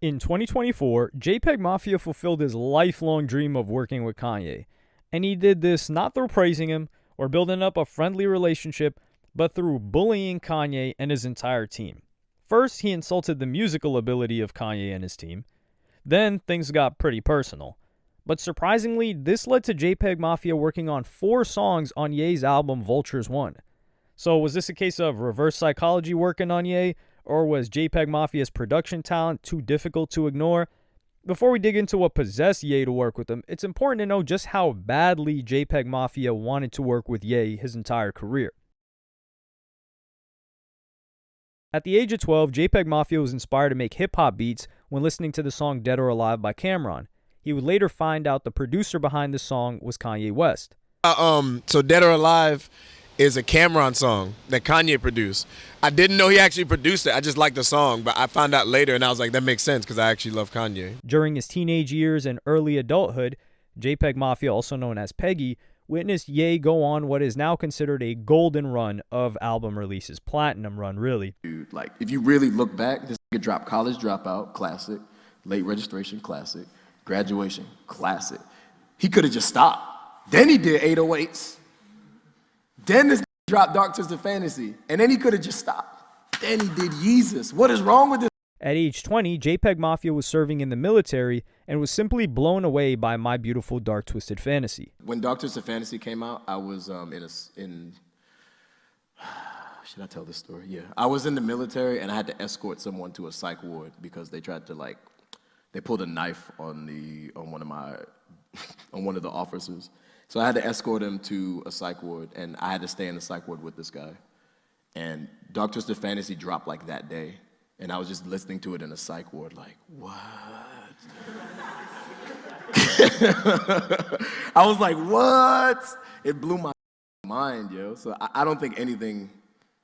In 2024, JPEGMafia fulfilled his lifelong dream of working with Kanye, and he did this not through praising him or building up a friendly relationship, but through bullying Kanye and his entire team. First, he insulted the musical ability of Kanye and his team. Then, things got pretty personal. But surprisingly, this led to JPEGMafia working on 4 songs on Ye's album Vultures 1. So was this a case of reverse psychology working on Ye, or was JPEGMafia's production talent too difficult to ignore? Before we dig into what possessed Ye to work with him, it's important to know just how badly JPEGMafia wanted to work with Ye his entire career. At the age of 12, JPEGMafia was inspired to make hip-hop beats when listening to the song Dead or Alive by Cameron. He would later find out the producer behind the song was Kanye West. So Dead or Alive is a Cameron song that Kanye produced. I didn't know he actually produced it. I just liked the song, but I found out later and I was like, that makes sense because I actually love Kanye. During his teenage years and early adulthood, JPEGMafia, also known as Peggy, witnessed Ye go on what is now considered a golden run of album releases. Platinum run, really. Dude, like, if you really look back, this nigga dropped College Dropout, classic. Late Registration, classic. Graduation, classic. He could have just stopped. Then he did 808s. Then this dropped Dark Twisted Fantasy. And then he could have just stopped. Then he did Yeezus. What is wrong with this? At age 20, JPEGMafia was serving in the military and was simply blown away by My Beautiful Dark Twisted Fantasy. When Dark Twisted Fantasy came out, I was should I tell this story? Yeah. I was in the military and I had to escort someone to a psych ward because they tried to they pulled a knife on one of the officers. So I had to escort him to a psych ward and I had to stay in the psych ward with this guy. And Dark Twisted Fantasy dropped like that day. And I was just listening to it in a psych ward, like, what? I was like, what? It blew my mind, yo. So I don't think anything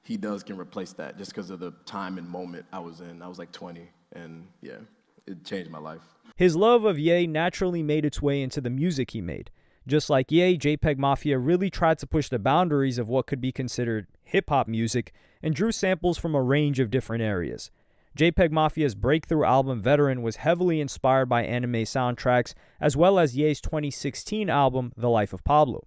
he does can replace that just because of the time and moment I was in. I was like 20, and yeah, it changed my life. His love of Ye naturally made its way into the music he made. Just like Ye, JPEGMafia really tried to push the boundaries of what could be considered hip-hop music and drew samples from a range of different areas. JPEGMafia's breakthrough album Veteran was heavily inspired by anime soundtracks, as well as Ye's 2016 album The Life of Pablo.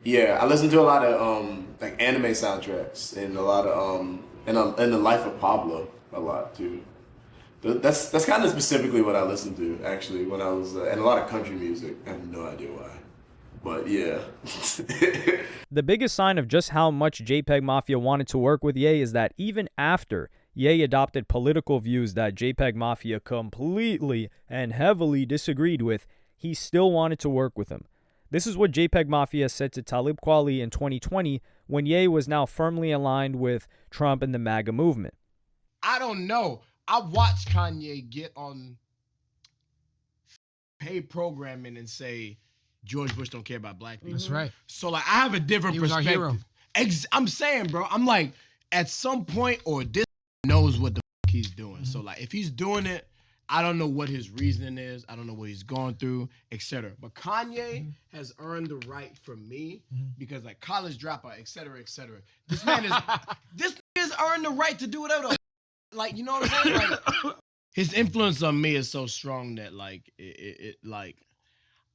Yeah, I listen to a lot of anime soundtracks and a lot of and The Life of Pablo a lot too. That's kind of specifically what I listened to actually when I was and a lot of country music. I have no idea why, but yeah. The biggest sign of just how much JPEGMafia wanted to work with Ye is that even after Ye adopted political views that JPEGMafia completely and heavily disagreed with, he still wanted to work with him. This is what JPEGMafia said to Talib Kweli in 2020 when Ye was now firmly aligned with Trump and the MAGA movement. I don't know. I watched Kanye get on paid programming and say George Bush don't care about black people. That's right. So like I have a different perspective. Our hero. I'm saying, bro, I'm like, at some point, or this knows what the fuck he's doing. So like if he's doing it, I don't know what his reasoning is. I don't know what he's going through, etc. But Kanye has earned the right from me because like College Dropout, etc., etc. This man is earned the right to do whatever. Like, you know what I'm saying? Like, his influence on me is so strong that like it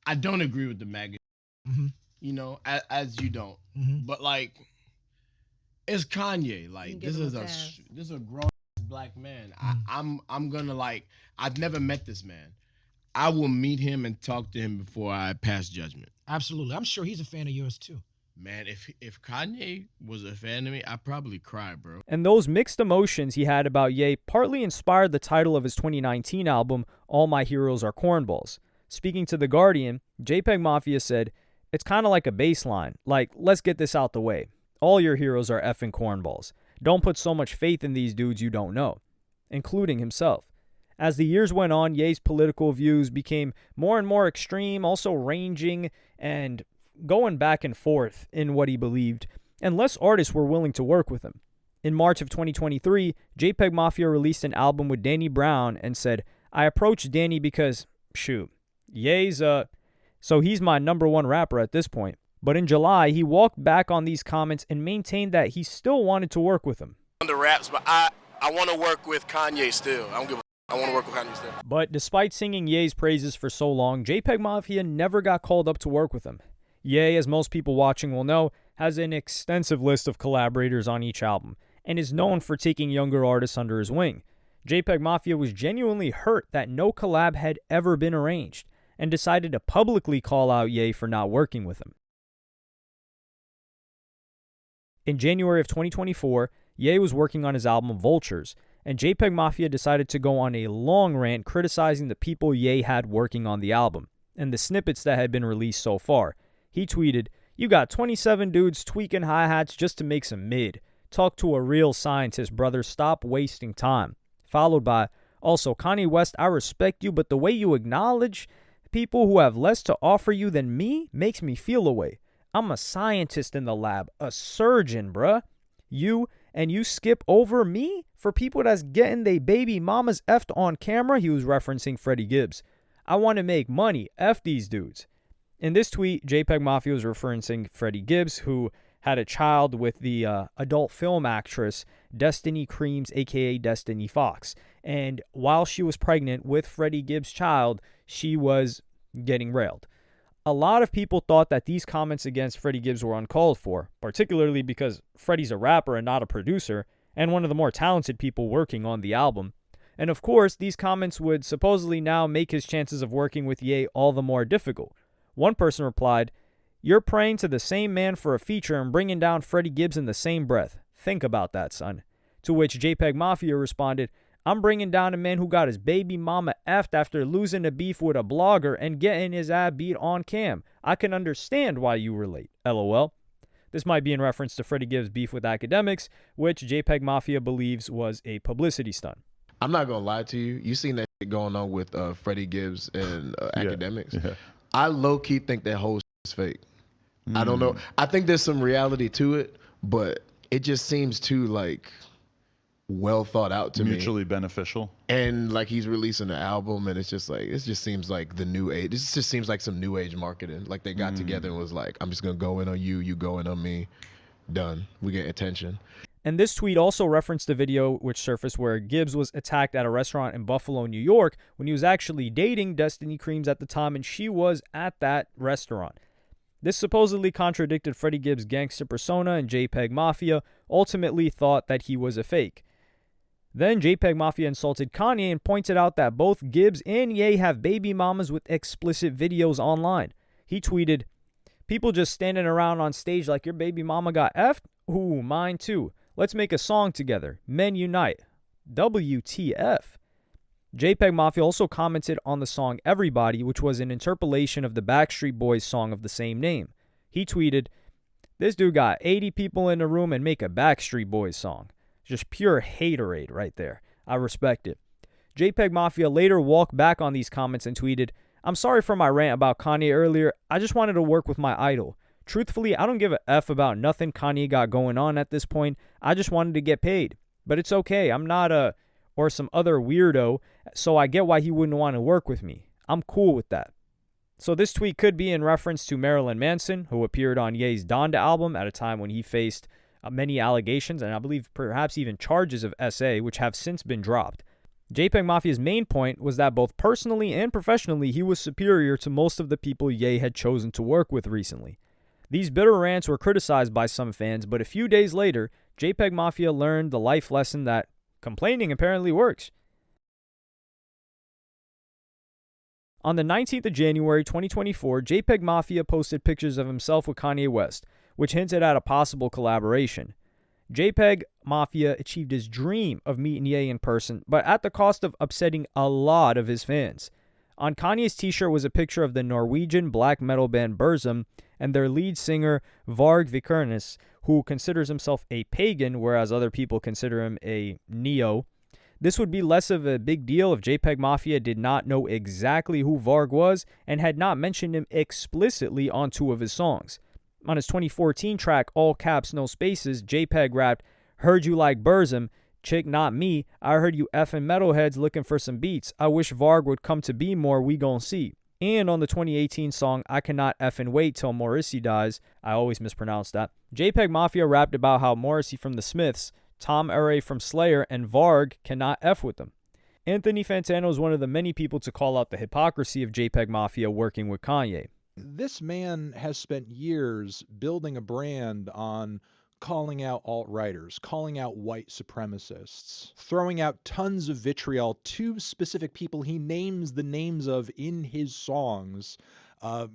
I don't agree with the MAGA, you know, as you don't. But like, it's Kanye. Like this is a grown black man. I'm gonna like. I've never met this man. I will meet him and talk to him before I pass judgment. Absolutely. I'm sure he's a fan of yours too. Man, if Kanye was a fan of me, I'd probably cry, bro. And those mixed emotions he had about Ye partly inspired the title of his 2019 album, All My Heroes Are Cornballs. Speaking to The Guardian, JPEGMafia said, "It's kind of like a baseline. Like, let's get this out the way. All your heroes are effing cornballs. Don't put so much faith in these dudes you don't know," including himself. As the years went on, Ye's political views became more and more extreme, also ranging and going back and forth in what he believed, and less artists were willing to work with him. In March of 2023, JPEGMafia released an album with Danny Brown and said, "I approached Danny because, shoot, Ye's so he's my #1 rapper at this point." But in July, he walked back on these comments and maintained that he still wanted to work with him. On the raps, but I want to work with Kanye still. I don't give a I want to work with Kanye still. But despite singing Ye's praises for so long, JPEGMafia never got called up to work with him. Ye, as most people watching will know, has an extensive list of collaborators on each album, and is known for taking younger artists under his wing. JPEGMafia was genuinely hurt that no collab had ever been arranged, and decided to publicly call out Ye for not working with him. In January of 2024, Ye was working on his album Vultures, and JPEGMafia decided to go on a long rant criticizing the people Ye had working on the album, and the snippets that had been released so far. He tweeted, "You got 27 dudes tweaking hi-hats just to make some mid. Talk to a real scientist, brother. Stop wasting time." Followed by, "Also, Kanye West, I respect you, but the way you acknowledge people who have less to offer you than me makes me feel away. I'm a scientist in the lab, a surgeon, bruh. You skip over me for people that's getting they baby mamas effed on camera." He was referencing Freddie Gibbs. "I want to make money. F these dudes." In this tweet, JPEGMafia was referencing Freddie Gibbs, who had a child with the adult film actress Destiny Creams, aka Destiny Fox. And while she was pregnant with Freddie Gibbs' child, she was getting railed. A lot of people thought that these comments against Freddie Gibbs were uncalled for, particularly because Freddie's a rapper and not a producer, and one of the more talented people working on the album. And of course, these comments would supposedly now make his chances of working with Ye all the more difficult. One person replied, "You're praying to the same man for a feature and bringing down Freddie Gibbs in the same breath. Think about that, son." To which JPEGMafia responded, "I'm bringing down a man who got his baby mama effed after losing a beef with a blogger and getting his ass beat on cam. I can understand why you relate. LOL." This might be in reference to Freddie Gibbs' beef with academics, which JPEGMafia believes was a publicity stunt. I'm not gonna lie to you. You seen that shit going on with Freddie Gibbs and academics. Yeah. I low-key think that whole shit is fake. I don't know. I think there's some reality to it, but it just seems too like well thought out to me. Mutually beneficial. And like he's releasing an album, and it's just like it just seems like the new age. This just seems like some new age marketing. Like they got together and was like, "I'm just gonna go in on you, you go in on me. Done. We get attention." And this tweet also referenced a video which surfaced where Gibbs was attacked at a restaurant in Buffalo, New York, when he was actually dating Destiny Creams at the time, and she was at that restaurant. This supposedly contradicted Freddie Gibbs' gangster persona, and JPEGMafia ultimately thought that he was a fake. Then JPEGMafia insulted Kanye and pointed out that both Gibbs and Ye have baby mamas with explicit videos online. He tweeted, "People just standing around on stage like your baby mama got effed? Ooh, mine too. Let's make a song together. Men unite. WTF." JPEGMafia also commented on the song Everybody, which was an interpolation of the Backstreet Boys song of the same name. He tweeted, "This dude got 80 people in the room and make a Backstreet Boys song." Just pure haterade right there. I respect it. JPEGMafia later walked back on these comments and tweeted, "I'm sorry for my rant about Kanye earlier. I just wanted to work with my idol. Truthfully, I don't give a F about nothing Kanye got going on at this point. I just wanted to get paid. But it's okay. I'm not or some other weirdo, so I get why he wouldn't want to work with me. I'm cool with that." So this tweet could be in reference to Marilyn Manson, who appeared on Ye's Donda album at a time when he faced many allegations and I believe perhaps even charges of SA, which have since been dropped. JPEGMafia's main point was that both personally and professionally he was superior to most of the people Ye had chosen to work with recently. These bitter rants were criticized by some fans, but a few days later, JPEGMafia learned the life lesson that complaining apparently works. On the 19th of January 2024, JPEGMafia posted pictures of himself with Kanye West, which hinted at a possible collaboration. JPEGMafia achieved his dream of meeting Ye in person, but at the cost of upsetting a lot of his fans. On Kanye's t-shirt was a picture of the Norwegian black metal band Burzum and their lead singer Varg Vikernes, who considers himself a pagan, whereas other people consider him a neo. This would be less of a big deal if JPEGMafia did not know exactly who Varg was and had not mentioned him explicitly on 2 of his songs. On his 2014 track, All Caps No Spaces, JPEG rapped, "Heard you like Burzum, chick not me, I heard you effing metalheads looking for some beats, I wish Varg would come to be more, we gon' see." And on the 2018 song, I Cannot Effing Wait Till Morrissey Dies, I always mispronounce that, JPEGMafia rapped about how Morrissey from the Smiths, Tom Arey from Slayer, and Varg cannot F with them. Anthony Fantano is one of the many people to call out the hypocrisy of JPEGMafia working with Kanye. This man has spent years building a brand on calling out alt-righters, calling out white supremacists, throwing out tons of vitriol to specific people he names the names of in his songs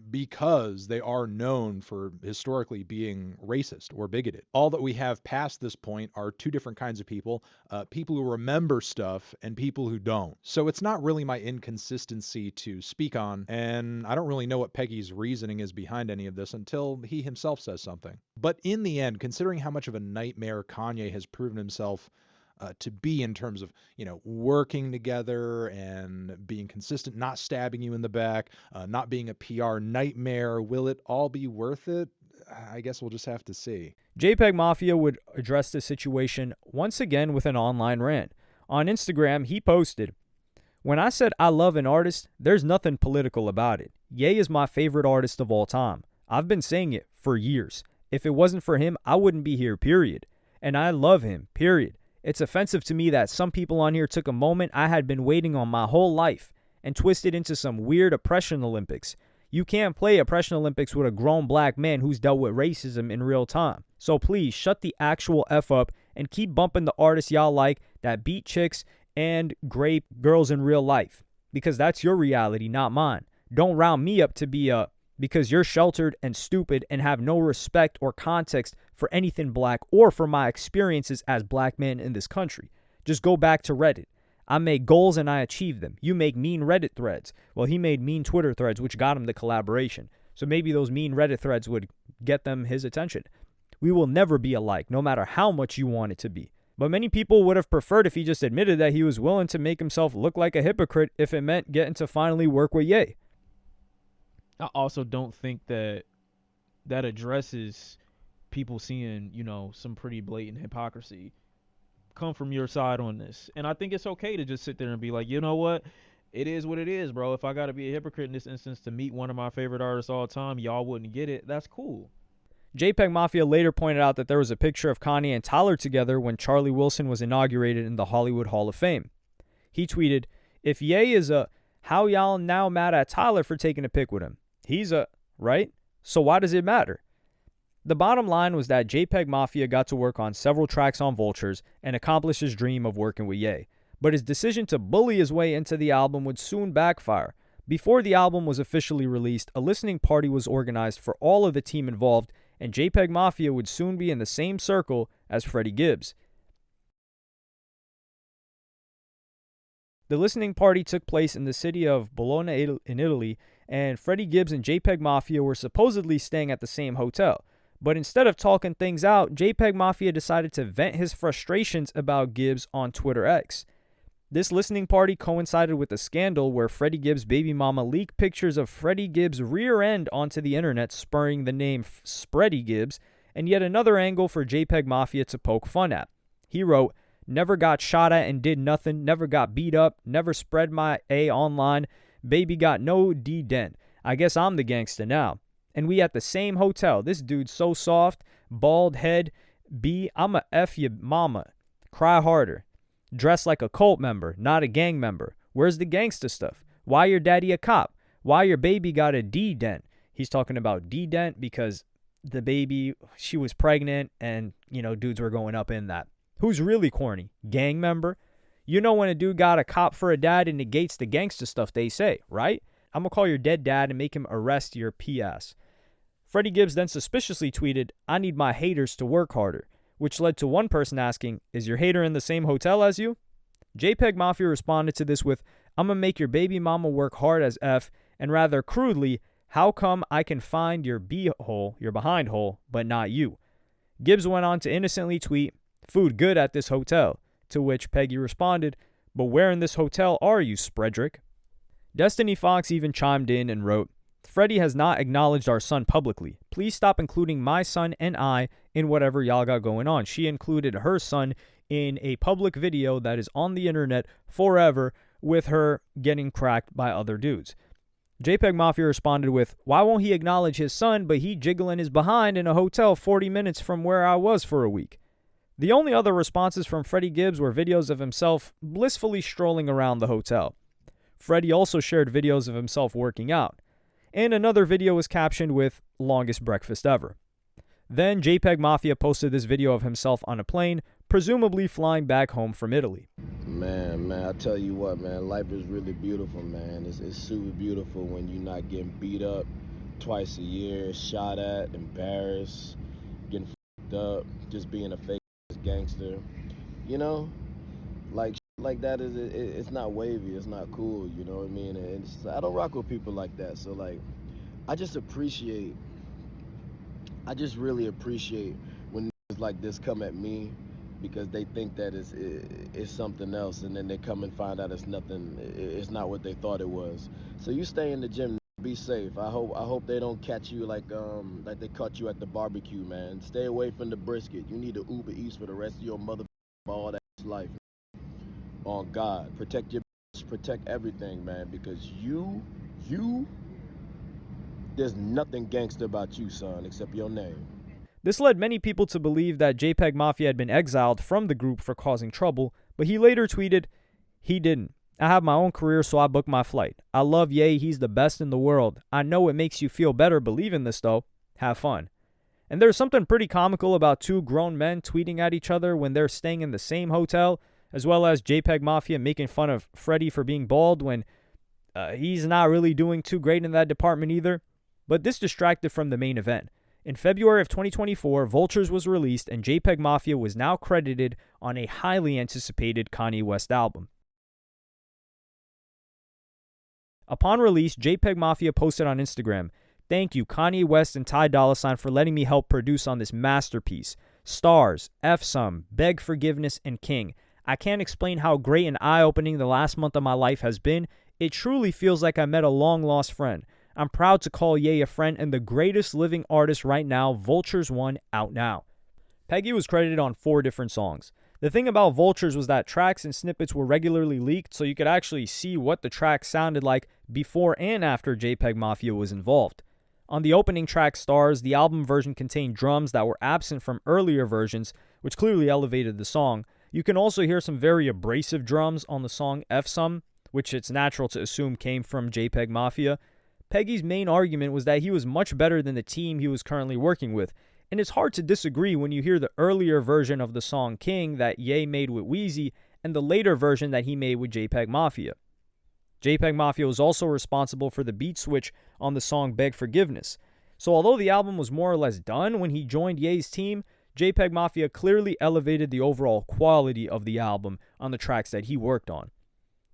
because they are known for historically being racist or bigoted. All that we have past this point are two different kinds of people, people who remember stuff and people who don't. So it's not really my inconsistency to speak on, and I don't really know what Peggy's reasoning is behind any of this until he himself says something. But in the end, considering how much of a nightmare Kanye has proven himself to be in terms of, working together and being consistent, not stabbing you in the back, not being a PR nightmare, will it all be worth it? I guess we'll just have to see. JPEGMafia would address the situation once again with an online rant. On Instagram, he posted, "When I said I love an artist, there's nothing political about it. Ye is my favorite artist of all time. I've been saying it for years. If it wasn't for him, I wouldn't be here, period. And I love him, period. It's offensive to me that some people on here took a moment I had been waiting on my whole life and twisted into some weird oppression Olympics. You can't play oppression Olympics with a grown black man who's dealt with racism in real time. So please shut the actual F up and keep bumping the artists y'all like that beat chicks and grape girls in real life. Because that's your reality, not mine. Don't round me up to be because you're sheltered and stupid and have no respect or context for anything black or for my experiences as black man in this country. Just go back to Reddit. I make goals and I achieve them. You make mean Reddit threads. Well, he made mean Twitter threads, which got him the collaboration. So maybe those mean Reddit threads would get them his attention. We will never be alike, no matter how much you want it to be. But many people would have preferred if he just admitted that he was willing to make himself look like a hypocrite if it meant getting to finally work with Ye. I also don't think that addresses people seeing, some pretty blatant hypocrisy come from your side on this. And I think it's okay to just sit there and be like, you know what? It is what it is, bro. If I got to be a hypocrite in this instance to meet one of my favorite artists all the time, y'all wouldn't get it. That's cool. JPEGMafia later pointed out that there was a picture of Kanye and Tyler together when Charlie Wilson was inaugurated in the Hollywood Hall of Fame. He tweeted, "If Ye is how y'all now mad at Tyler for taking a pic with him? He's right? So why does it matter?" The bottom line was that JPEGMafia got to work on several tracks on Vultures and accomplish his dream of working with Ye. But his decision to bully his way into the album would soon backfire. Before the album was officially released, a listening party was organized for all of the team involved, and JPEGMafia would soon be in the same circle as Freddie Gibbs. The listening party took place in the city of Bologna in Italy, and Freddie Gibbs and JPEGMafia were supposedly staying at the same hotel. But instead of talking things out, JPEGMafia decided to vent his frustrations about Gibbs on Twitter X. This listening party coincided with a scandal where Freddie Gibbs' baby mama leaked pictures of Freddie Gibbs' rear end onto the internet, spurring the name Spready Gibbs, and yet another angle for JPEGMafia to poke fun at. He wrote, "Never got shot at and did nothing, never got beat up, never spread my A online, baby got no D dent. I guess I'm the gangsta now. And we at the same hotel. This dude's so soft, bald head, B, I'ma F your mama. Cry harder. Dress like a cult member, not a gang member. Where's the gangsta stuff? Why your daddy a cop? Why your baby got a D dent?" He's talking about D dent because the baby, she was pregnant and, dudes were going up in that. Who's really corny? Gang member? When a dude got a cop for a dad, it negates the gangsta stuff they say, right? I'm going to call your dead dad and make him arrest your PS. Freddie Gibbs then suspiciously tweeted, "I need my haters to work harder," which led to one person asking, "Is your hater in the same hotel as you?" JPEGMafia responded to this with, "I'm going to make your baby mama work hard as F, and rather crudely, how come I can find your B-hole, your behind hole, but not you?" Gibbs went on to innocently tweet, "Food good at this hotel," to which Peggy responded, "But where in this hotel are you, Spredrick?" Destiny Fox even chimed in and wrote, "Freddie has not acknowledged our son publicly. Please stop including my son and I in whatever y'all got going on. She included her son in a public video that is on the internet forever with her getting cracked by other dudes." JPEGMafia responded with, "Why won't he acknowledge his son, but he jiggling his behind in a hotel 40 minutes from where I was for a week?" The only other responses from Freddie Gibbs were videos of himself blissfully strolling around the hotel. Freddie also shared videos of himself working out, and another video was captioned with "longest breakfast ever." Then JPEGMafia posted this video of himself on a plane, presumably flying back home from Italy. Man, I tell you what, man, life is really beautiful, man. It's super beautiful when you're not getting beat up twice a year, shot at, embarrassed, getting f***ed up, just being a fake gangster. You know, like that it's not wavy, it's not cool, you know what I mean? And I don't rock with people like that. So like, I just really appreciate when niggas like this come at me, because they think that it's something else, and then they come and find out it's nothing. It's not what they thought it was. So you stay in the gym, be safe. I hope they don't catch you like they caught you at the barbecue, man. Stay away from the brisket. You need to Uber Eats for the rest of your mother all that life. On God, protect your protect everything, man, because you there's nothing gangster about you, son, except your name. This led many people to believe that JPEGMafia had been exiled from the group for causing trouble, but he later tweeted, "He didn't. I have my own career, so I booked my flight. I love Ye, he's the best in the world. I know it makes you feel better believing this though. Have fun." And there's something pretty comical about two grown men tweeting at each other when they're staying in the same hotel, as well as JPEGMafia making fun of Freddie for being bald when he's not really doing too great in that department either. But this distracted from the main event. In February of 2024, Vultures was released, and JPEGMafia was now credited on a highly anticipated Kanye West album. Upon release, JPEGMafia posted on Instagram, "Thank you, Kanye West and Ty Dolla $ign, for letting me help produce on this masterpiece. Stars, F-Sum, Beg Forgiveness, and King. I can't explain how great and eye-opening the last month of my life has been. It truly feels like I met a long-lost friend. I'm proud to call Ye a friend and the greatest living artist right now. Vultures 1 out now." Peggy was credited on 4 different songs. The thing about Vultures was that tracks and snippets were regularly leaked, so you could actually see what the track sounded like before and after JPEGMafia was involved. On the opening track, Stars, the album version contained drums that were absent from earlier versions, which clearly elevated the song. You can also hear some very abrasive drums on the song F-Sum, which it's natural to assume came from JPEGMafia. Peggy's main argument was that he was much better than the team he was currently working with, and it's hard to disagree when you hear the earlier version of the song King that Ye made with Weezy and the later version that he made with JPEGMafia. JPEGMafia was also responsible for the beat switch on the song Beg Forgiveness. So although the album was more or less done when he joined Ye's team, JPEGMafia clearly elevated the overall quality of the album on the tracks that he worked on.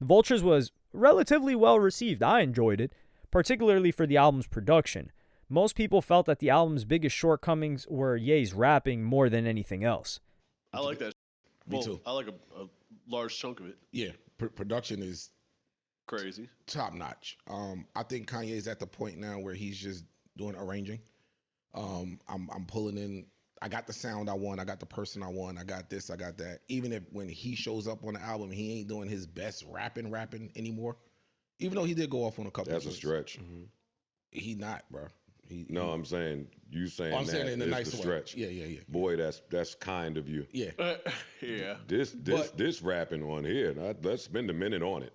Vultures was relatively well received. I enjoyed it, particularly for the album's production. Most people felt that the album's biggest shortcomings were Ye's rapping more than anything else. I like that. Me too. I like a large chunk of it. Yeah, production is Crazy. top notch. I think Kanye's at the point now where he's just doing arranging. I'm pulling in. I got the sound I want. I got the person I want. I got this. I got that. Even if when he shows up on the album, he ain't doing his best rapping anymore. Even though he did go off on a couple. That's of a stretch. Mm-hmm. He not, bro. I'm saying you saying I'm that saying it in a is nice the way. stretch. Yeah. Boy, that's kind of you. Yeah. Yeah. This rapping on here. Let's spend a minute on it.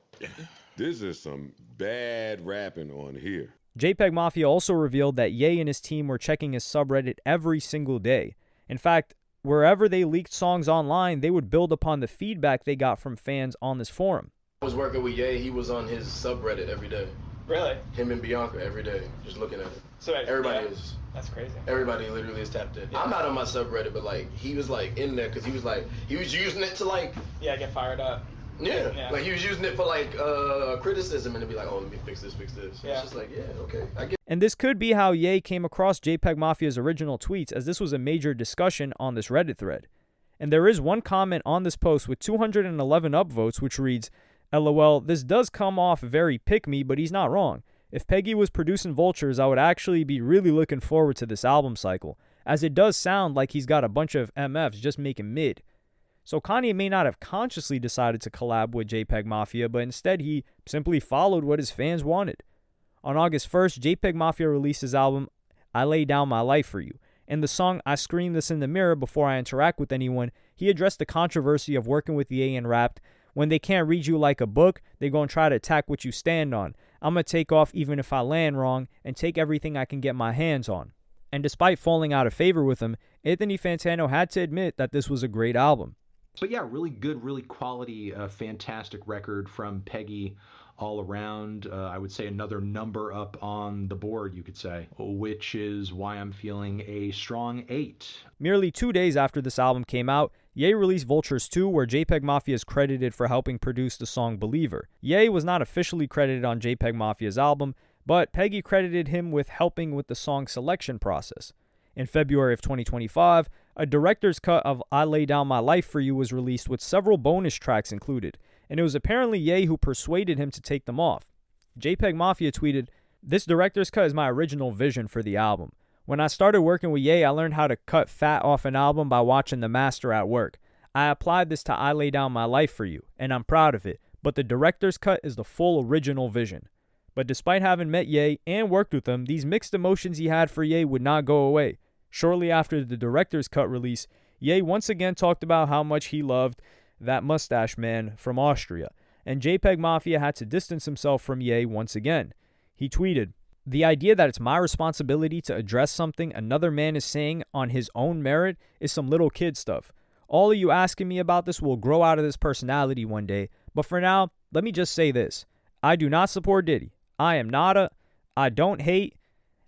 This is some bad rapping on here. JPEGMafia also revealed that Ye and his team were checking his subreddit every single day. In fact, wherever they leaked songs online, they would build upon the feedback they got from fans on this forum. I was working with Ye, he was on his subreddit every day. Really? Him and Bianca every day, just looking at it. So everybody is. That's crazy. Everybody literally is tapped in. I'm not on my subreddit, but like he was like in there because he was using it to like. Yeah, get fired up. Yeah. Like he was using it for like criticism and to be like, oh, let me fix this. Yeah. It's just like, yeah, okay, I get. And this could be how Ye came across JPEGMafia's original tweets, as this was a major discussion on this Reddit thread. And there is one comment on this post with 211 upvotes, which reads, "LOL, this does come off very pick-me, but he's not wrong. If Peggy was producing Vultures, I would actually be really looking forward to this album cycle, as it does sound like he's got a bunch of MFs just making mid." So Kanye may not have consciously decided to collab with JPEGMafia, but instead he simply followed what his fans wanted. On August 1st, JPEGMafia released his album, I Lay Down My Life For You, and the song I Scream This in the Mirror Before I Interact With Anyone he addressed the controversy of working with Ye and rapped, "When they can't read you like a book, they gonna try to attack what you stand on. I'm gonna take off even if I land wrong and take everything I can get my hands on." And despite falling out of favor with him, Anthony Fantano had to admit that this was a great album. But yeah, really good, really quality, fantastic record from Peggy all around. I would say another number up on the board, you could say, which is why I'm feeling a strong 8. Merely 2 days after this album came out, Ye released Vultures 2, where JPEGMafia is credited for helping produce the song Believer. Ye was not officially credited on JPEGMafia's album, but Peggy credited him with helping with the song selection process. In February of 2025, a director's cut of I Lay Down My Life For You was released with several bonus tracks included, and it was apparently Ye who persuaded him to take them off. JPEGMafia tweeted, "This director's cut is my original vision for the album. When I started working with Ye, I learned how to cut fat off an album by watching the master at work. I applied this to I Lay Down My Life For You, and I'm proud of it, but the director's cut is the full original vision." But despite having met Ye and worked with him, these mixed emotions he had for Ye would not go away. Shortly after the director's cut release, Ye once again talked about how much he loved that mustache man from Austria, and JPEGMafia had to distance himself from Ye once again. He tweeted, "The idea that it's my responsibility to address something another man is saying on his own merit is some little kid stuff. All of you asking me about this will grow out of this personality one day, but for now, let me just say this. I do not support Diddy. I don't hate,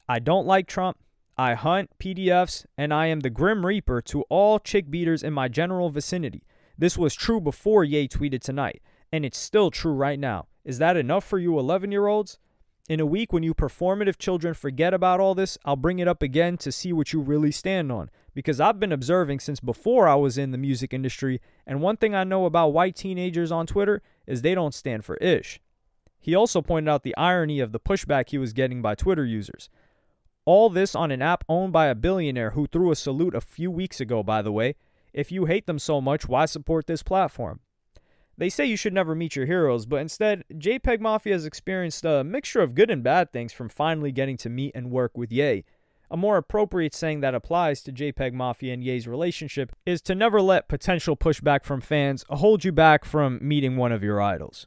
I don't like Trump, I hunt PDFs, and I am the Grim Reaper to all chick beaters in my general vicinity. This was true before Ye tweeted tonight, and it's still true right now. Is that enough for you 11-year-olds? In a week when you performative children forget about all this, I'll bring it up again to see what you really stand on, because I've been observing since before I was in the music industry, and one thing I know about white teenagers on Twitter is they don't stand for ish." He also pointed out the irony of the pushback he was getting by Twitter users. All this on an app owned by a billionaire who threw a salute a few weeks ago, by the way. If you hate them so much, why support this platform? They say you should never meet your heroes, but instead, JPEGMafia has experienced a mixture of good and bad things from finally getting to meet and work with Ye. A more appropriate saying that applies to JPEGMafia and Ye's relationship is to never let potential pushback from fans hold you back from meeting one of your idols.